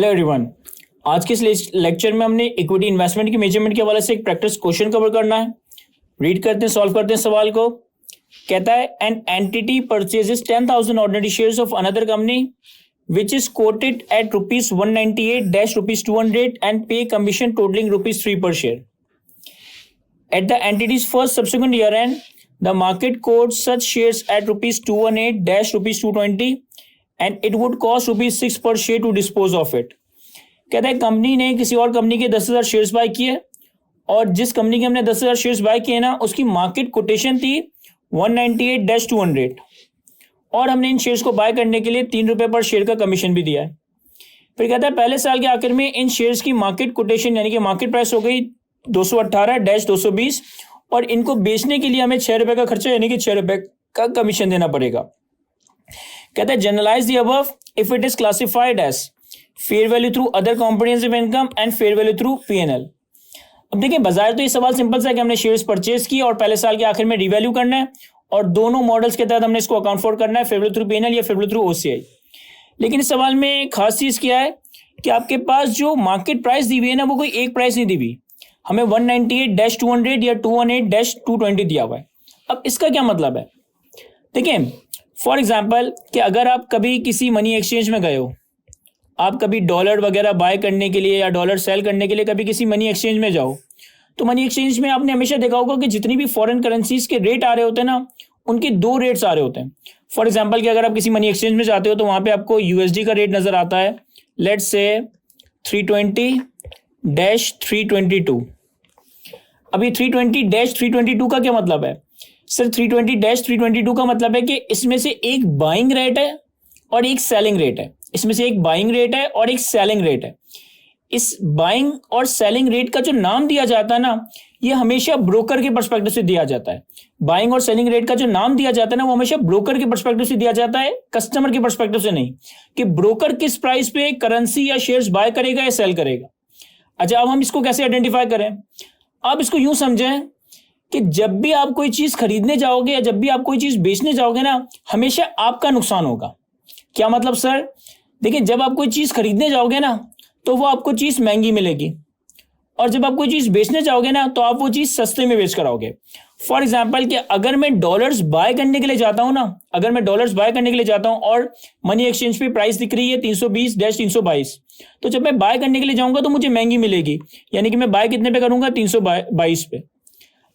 Hello everyone. आज के इस लेक्चर में हमने इक्विटी इन्वेस्टमेंट की मेजरमेंट के हवाले से एक प्रैक्टिस क्वेश्चन कवर करना है। रीड करते हैं, सॉल्व करते हैं सवाल को। कहता है an entity purchases 10,000 ordinary shares of another company which is quoted at ₹198 ₹200 and pay commission totaling ₹3 per share. At the entity's first subsequent year end, the market quotes such shares at ₹218 ₹220 and it would cost ₹6 per share to dispose of it. कहता है company ने किसी और company के 10,000 shares buy किए और जिस company के हमने 10,000 शेयर्स बाय किए ना उसकी मार्केट कोटेशन थी 198-200 और हमने इन शेयर्स को बाय करने के लिए ₹3 पर शेयर का कमीशन भी दिया है। फिर कहता है पहले साल के आखिर में इन शेयर्स की मार्केट कोटेशन यानी कि मार्केट प्राइस हो गई 218-220 और इनको बेचने के लिए हमें ₹6 का खर्चा यानी कि ₹6 का कमीशन देना पड़ेगा। कहता है generalize the above if it is classified as fair value through other comprehensive income and fair value through P&L। अब देखिए बाजार तो ये सवाल सिंपल सा है कि हमने शेयर्स परचेज किए और पहले साल के आखिर में रिवैल्यू करना है और दोनों मॉडल्स के तहत हमने इसको अकाउंट फॉर करना है, फेयर वैल्यू थ्रू P&L या फेयर वैल्यू थ्रू OCI। लेकिन इस सवाल में खास चीज क्या है कि आपके पास जो मार्केट प्राइस दी हुई है ना वो कोई एक प्राइस नहीं दी हुई, हमें 198-200 या 218-220 दिया हुआ है। अब इसका क्या मतलब है, देखिए फॉर एग्जाम्पल कि अगर आप कभी किसी मनी एक्सचेंज में गए हो, आप कभी डॉलर वगैरह बाय करने के लिए या डॉलर सेल करने के लिए कभी किसी मनी एक्सचेंज में जाओ, तो मनी एक्सचेंज में आपने हमेशा देखा होगा कि जितनी भी फॉरेन करेंसीज के रेट आ रहे होते हैं ना उनके दो रेट्स आ रहे होते हैं। फॉर एग्जाम्पल कि अगर आप किसी मनी एक्सचेंज में जाते हो तो वहां पे आपको USD का रेट नजर आता है, लेट्स से 320-322। अभी 320-322 का क्या मतलब है सर? 320-322 का मतलब है कि इसमें से एक बाइंग रेट है और एक सेलिंग रेट है। इसमें से एक बाइंग रेट है और एक सेलिंग रेट है। इस बाइंग और सेलिंग रेट का जो नाम दिया जाता है ना ये हमेशा ब्रोकर के पर्सपेक्टिव से दिया जाता है। बाइंग और सेलिंग रेट का जो नाम दिया जाता है ना वो हमेशा ब्रोकर के पर्सपेक्टिव से दिया जाता है, कस्टमर के पर्सपेक्टिव से नहीं, कि ब्रोकर किस प्राइस पे करेंसी या शेयर्स बाय करेगा या सेल करेगा। अच्छा, अब हम इसको कैसे आइडेंटिफाई करें? आप इसको यूं समझें कि जब भी आप कोई चीज खरीदने जाओगे या जब भी आप कोई चीज बेचने जाओगे ना हमेशा आपका नुकसान होगा। क्या मतलब सर? देखिए जब आप कोई चीज खरीदने जाओगे ना तो वो आपको चीज महंगी मिलेगी और जब आप कोई चीज बेचने जाओगे ना तो आप वो चीज सस्ते में बेच कर आओगे। फॉर एग्जाम्पल कि अगर मैं डॉलर्स बाय करने के लिए जाता हूं ना, अगर मैं डॉलर्स बाय करने के लिए जाता हूं और मनी एक्सचेंज पे प्राइस दिख रही है 320-322, तो जब मैं बाय करने के लिए जाऊंगा तो मुझे महंगी मिलेगी, यानी कि मैं बाय कितने पे करूंगा? 322 पे।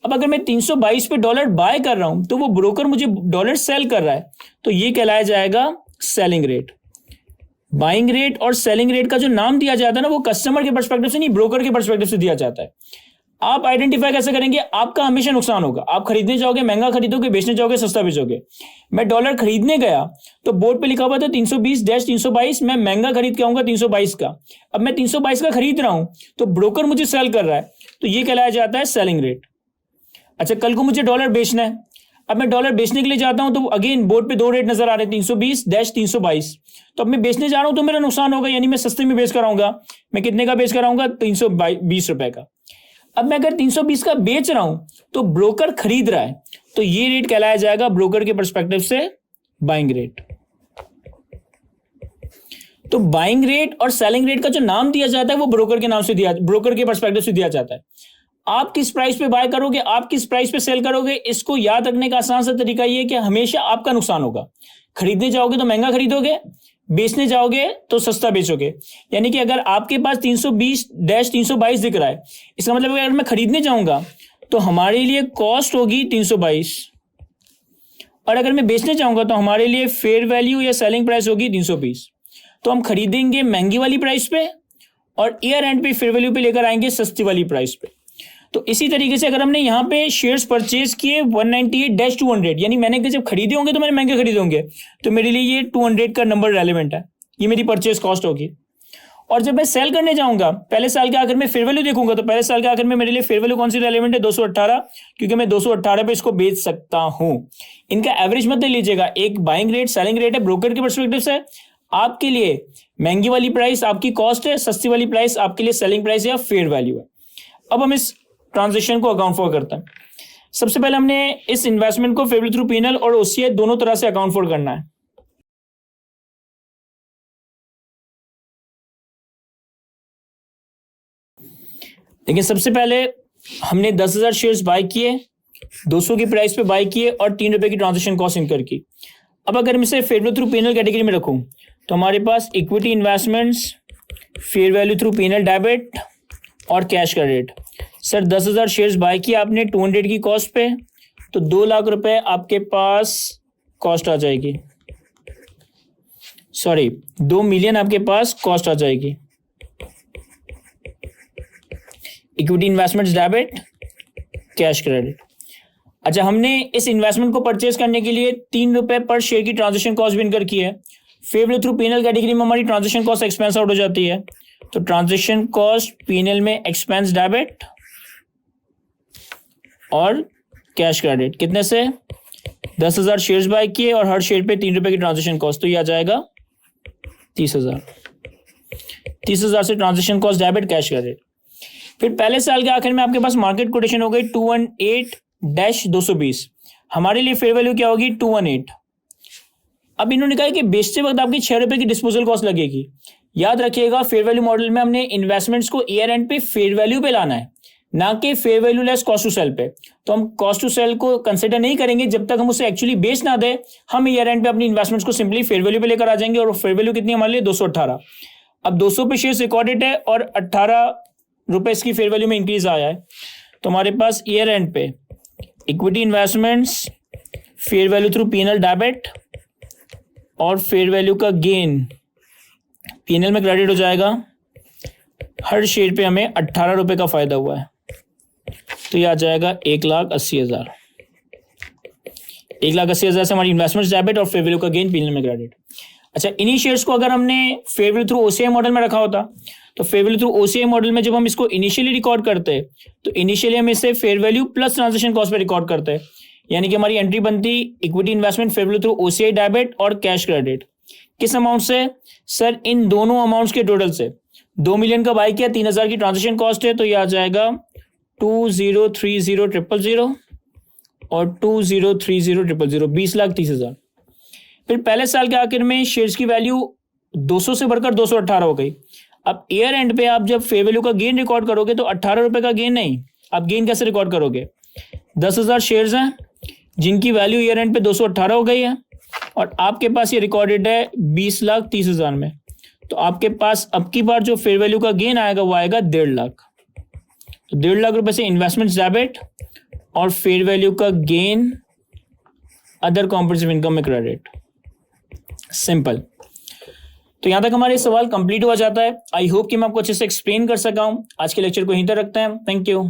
अब अगर मैं 322 पे डॉलर बाय कर रहा हूं तो वो ब्रोकर मुझे डॉलर सेल कर रहा है, तो ये कहलाया जाएगा सेलिंग रेट। बाइंग रेट और सेलिंग रेट का जो नाम दिया जाता है ना वो कस्टमर के पर्सपेक्टिव से नहीं, ब्रोकर के पर्सपेक्टिव से दिया जाता है। आप आइडेंटिफाई कैसे करेंगे? आपका हमेशा नुकसान होगा। आप खरीदने जाओगे महंगा खरीदोगे, बेचने जाओगे सस्ता बेचोगे। मैं डॉलर खरीदने गया तो बोर्ड पे लिखा हुआ था 320-322, मैं महंगा खरीद के आऊंगा 322 का। अब मैं 322 का खरीद रहा हूं तो ब्रोकर मुझे सेल कर रहा है, तो ये कहलाया जाता है सेलिंग रेट। अच्छा, कल को मुझे डॉलर बेचना है, अब मैं डॉलर बेचने के लिए जाता हूं तो अगेन बोर्ड पे दो रेट नजर आ रहे हैं 320-322, तो अब मैं बेचने जा रहा हूं तो मेरा नुकसान होगा, यानी मैं सस्ते में बेच कर आऊंगा। मैं कितने का बेच कर आऊंगा? 320 का। अब मैं अगर 320 का बेच रहा हूं तो ब्रोकर खरीद रहा है, तो ये रेट कहलाया जाएगा ब्रोकर के पर्सपेक्टिव से बाइंग रेट। तो बाइंग रेट और सेलिंग रेट का जो नाम दिया जाता है वो ब्रोकर के नाम से ब्रोकर के पर्सपेक्टिव से दिया जाता है। आप किस प्राइस पे बाय करोगे, आप किस प्राइस पे सेल करोगे, इसको याद रखने का आसान सा तरीका ये है कि हमेशा आपका नुकसान होगा। खरीदने जाओगे तो महंगा खरीदोगे, बेचने जाओगे तो सस्ता बेचोगे। यानी कि अगर आपके पास 320-322 दिख रहा है, इसका मतलब अगर मैं खरीदने जाऊंगा तो हमारे लिए कॉस्ट होगी 322 और अगर मैं बेचने जाऊंगा तो हमारे लिए फेयर वैल्यू या सेलिंग प्राइस होगी 320। तो हम खरीदेंगे महंगी वाली प्राइस पे और ईयर एंड पे फेयर वैल्यू पे लेकर आएंगे सस्ती वाली प्राइस पे। तो इसी तरीके से अगर हमने यहाँ पे शेयर्स परचेज किए 198-200, यानी मैंने जब खरीदे होंगे तो मैंने महंगे खरीदे होंगे, तो मेरे लिए ये 200 का नंबर रेलेवेंट है, ये मेरी परचेज कॉस्ट होगी। और जब मैं सेल करने जाऊंगा पहले साल के आखिर में फेयर वैल्यू देखूंगा तो पहले साल के आखिर में मेरे लिए फेयर वैल्यू कौन सी रेलेवेंट है? 218, क्योंकि मैं 218 पे इसको बेच सकता हूं। इनका एवरेज मत ले लीजिएगा, एक बाइंग रेट सेलिंग रेट है ब्रोकर के परस्पेक्टिव से। आपके लिए महंगी वाली प्राइस आपकी कॉस्ट है, सस्ती वाली प्राइस आपके लिए सेलिंग प्राइस या फेयर वैल्यू है। अब हम इस ट्रांजेक्शन को अकाउंट फॉर करता है। सबसे पहले हमने इस इन्वेस्टमेंट को फेयर वैल्यू थ्रू P&L और OCI दोनों तरह से अकाउंट फॉर करना है। लेकिन सबसे पहले हमने 10,000 शेयर्स बाय किए, 200 की प्राइस पे बाय किए और 3 रुपए की ट्रांजेक्शन कॉस्ट इनकर की। अब अगर मैं इसे fair value through PNL category में रखूं तो हमारे पास equity investments, fair value through PNL debit और cash credit. Sir 10,000 shares buy किए आपने 200 की कॉस्ट पे, तो 2 लाख रुपए आपके पास कॉस्ट आ जाएगी, सॉरी 2 मिलियन आपके पास कॉस्ट आ जाएगी। Equity investments debit, cash credit. अच्छा, हमने इस इन्वेस्टमेंट को परचेज करने के लिए 3 रुपए पर शेयर की ट्रांजेक्शन कॉस्ट भी इनकर की है। Fair value through PNL category में हमारी ट्रांजेक्शन कॉस्ट एक्सपेंस आउट हो जाती है, तो ट्रांजेक्शन कॉस्ट पीएनएल में एक्सपेंस डेबिट और कैश क्रेडिट। कितने से? 10,000 शेयर्स बाय किए और हर शेयर पे 3 रुपए की ट्रांजेक्शन कॉस्ट, तो ये आ जाएगा 30,000। 30,000 से transaction cost debit, cash credit. फिर पहले साल के आखिर में आपके पास मार्केट कोटेशन हो गई 218-220। हमारे लिए फेयर वैल्यू क्या होगी? 218। अब इन्होंने कहा कि बेचते वक्त आपकी 6 रुपए की डिस्पोजल कॉस्ट लगेगी। याद रखिएगा, फेयर वैल्यू मॉडल में हमने इन्वेस्टमेंट्स को ईयर एंड पे फेयर वैल्यू पे लाना है, ना कि fair value less cost to sell पे। तो हम कॉस्ट टू सेल को कंसिडर नहीं करेंगे जब तक हम उसे एक्चुअली बेच ना दे। हम ईयर एंड पे अपनी इन्वेस्टमेंट्स को सिंपली फेयर वैल्यू पे लेकर आ जाएंगे, और फेयर वैल्यू कितनी हमारे लिए? 218। अब 200 पे शेयर रिकॉर्डेड है और 18 रुपए इसकी फेयर वैल्यू में इंक्रीज आया है, तो हमारे पास ईयर एंड पे equity investments, fair value through PNL debit और फेयर वैल्यू का गेन पीएनएल में क्रेडिट हो जाएगा। हर शेयर पे हमें 18 रुपए का फायदा हुआ है, तो ये आ जाएगा 1,80,000। 1,80,000 से हमारी इन्वेस्टमेंट्स डेबिट और फेयर वैल्यू का गेन पीएनएल में क्रेडिट। अच्छा, इन्हीं शेयर्स को अगर हमने fair value through OCI model में रखा होता, तो fair value through OCI model में जब हम इसको इनिशियली रिकॉर्ड करते हैं तो इनिशियली हम इसे fair value plus transaction cost पे रिकॉर्ड करते हैं, यानी कि हमारी एंट्री बनती equity investment fair value through OCI debit और कैश क्रेडिट। किस अमाउंट से? सर इन दोनों अमाउंट्स के टोटल से। 2 मिलियन का बाय किया, 3,000 की ट्रांजेक्शन कॉस्ट है, तो ये आ जाएगा 2030,000 और 2030,000, 20,30,000। फिर पहले साल के आखिर में शेयर्स की वैल्यू 200 से बढ़कर 218 हो गई। अब ईयर एंड पे आप जब फेयर वैल्यू का गेन रिकॉर्ड करोगे तो 18 रुपए का गेन नहीं, आप गेन कैसे रिकॉर्ड करोगे? 10,000 शेयर्स हैं जिनकी वैल्यू ईयर एंड पे 218 हो गई है, और आपके पास ये रिकॉर्डेड है 20,30,000 में, तो आपके पास अब की बार जो फेयर वैल्यू का गेन आएगा वो आएगा 1.5 लाख। तो 1.5 लाख रुपए से इन्वेस्टमेंट डेबिट और फेयर वैल्यू का गेन अदर कॉम्प्रिहेंसिव इनकम में क्रेडिट। सिंपल। तो यहां तक हमारे सवाल कंप्लीट हो जाता है। आई होप कि मैं आपको अच्छे से एक्सप्लेन कर सका हूं। आज के लेक्चर को यहीं तक रखते हैं। Thank you.